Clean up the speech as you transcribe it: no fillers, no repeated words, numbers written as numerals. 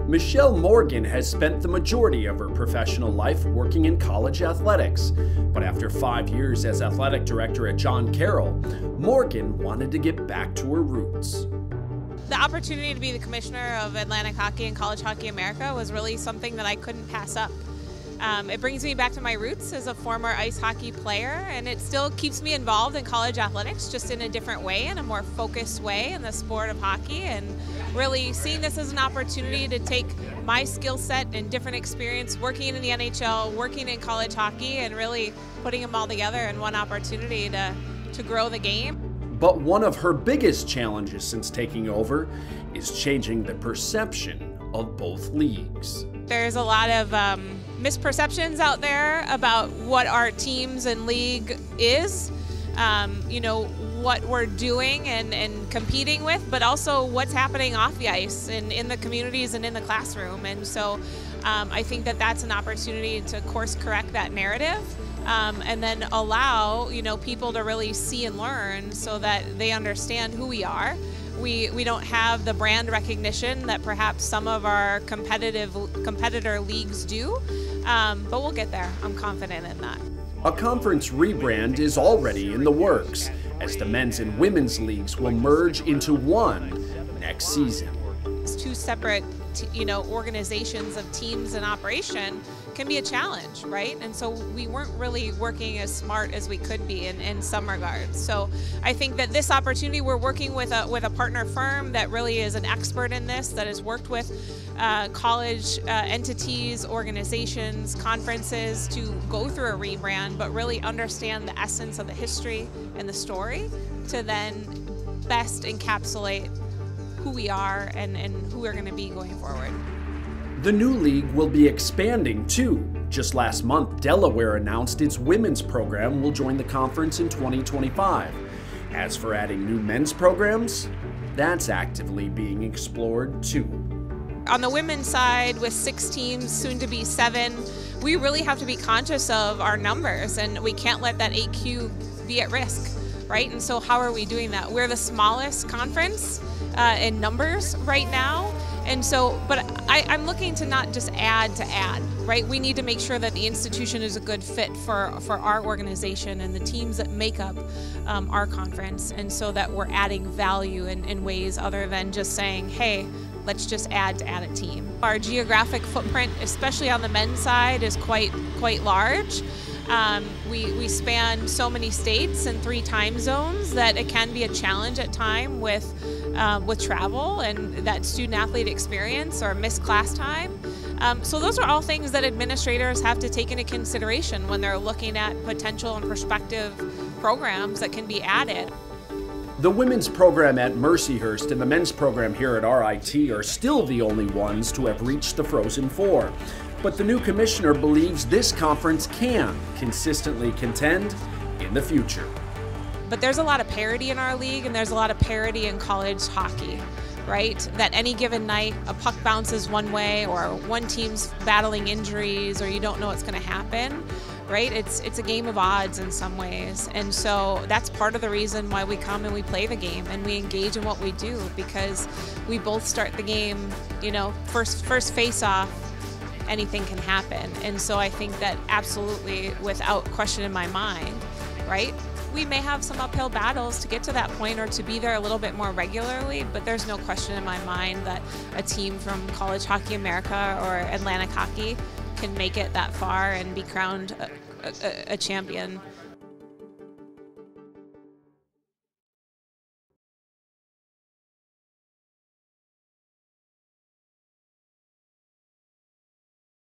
Michelle Morgan has spent the majority of her professional life working in college athletics. But after 5 years as athletic director at John Carroll, Morgan wanted to get back to her roots. The opportunity to be the commissioner of Atlantic Hockey and College Hockey America was really something that I couldn't pass up. It brings me back to my roots as a former ice hockey player, and it still keeps me involved in college athletics, just in a different way, in a more focused way in the sport of hockey, and really seeing this as an opportunity to take my skill set and different experience working in the NHL, working in college hockey, and really putting them all together in one opportunity to grow the game. But one of her biggest challenges since taking over is changing the perception of both leagues. There's a lot of misperceptions out there about what our teams and league is, what we're doing and competing with, but also what's happening off the ice and in the communities and in the classroom. And so I think that that's an opportunity to course correct that narrative and then allow people to really see and learn so that they understand who we are. We don't have the brand recognition that perhaps some of our competitor leagues do, but we'll get there. I'm confident in that. A conference rebrand is already in the works, as the men's and women's leagues will merge into one next season. It's two separate organizations of teams and operation can be a challenge, right? And so we weren't really working as smart as we could be in some regards. So I think that this opportunity, we're working with a partner firm that really is an expert in this, that has worked with college entities, organizations, conferences to go through a rebrand, but really understand the essence of the history and the story to then best encapsulate who we are and who we're going to be going forward. The new league will be expanding too. Just last month, Delaware announced its women's program will join the conference in 2025. As for adding new men's programs, that's actively being explored too. On the women's side, with 6 teams, soon to be 7, we really have to be conscious of our numbers, and we can't let that 8Q be at risk, right? And so how are we doing that? We're the smallest conference in numbers right now. And so, but I'm looking to not just add, right? We need to make sure that the institution is a good fit for our organization and the teams that make up our conference, and so that we're adding value in ways other than just saying, hey, let's just add to add a team. Our geographic footprint, especially on the men's side, is quite large. We span so many states and 3 time zones that it can be a challenge at time with travel and that student-athlete experience or missed class time. So those are all things that administrators have to take into consideration when they're looking at potential and prospective programs that can be added. The women's program at Mercyhurst and the men's program here at RIT are still the only ones to have reached the Frozen Four. But the new commissioner believes this conference can consistently contend in the future. But there's a lot of parity in our league, and there's a lot of parity in college hockey, right? That any given night a puck bounces one way, or one team's battling injuries, or you don't know what's going to happen, right? It's a game of odds in some ways. And so that's part of the reason why we come and we play the game and we engage in what we do, because we both start the game, first face-off, anything can happen. And so I think that absolutely, without question in my mind, right? We may have some uphill battles to get to that point or to be there a little bit more regularly, but there's no question in my mind that a team from College Hockey America or Atlantic Hockey can make it that far and be crowned a champion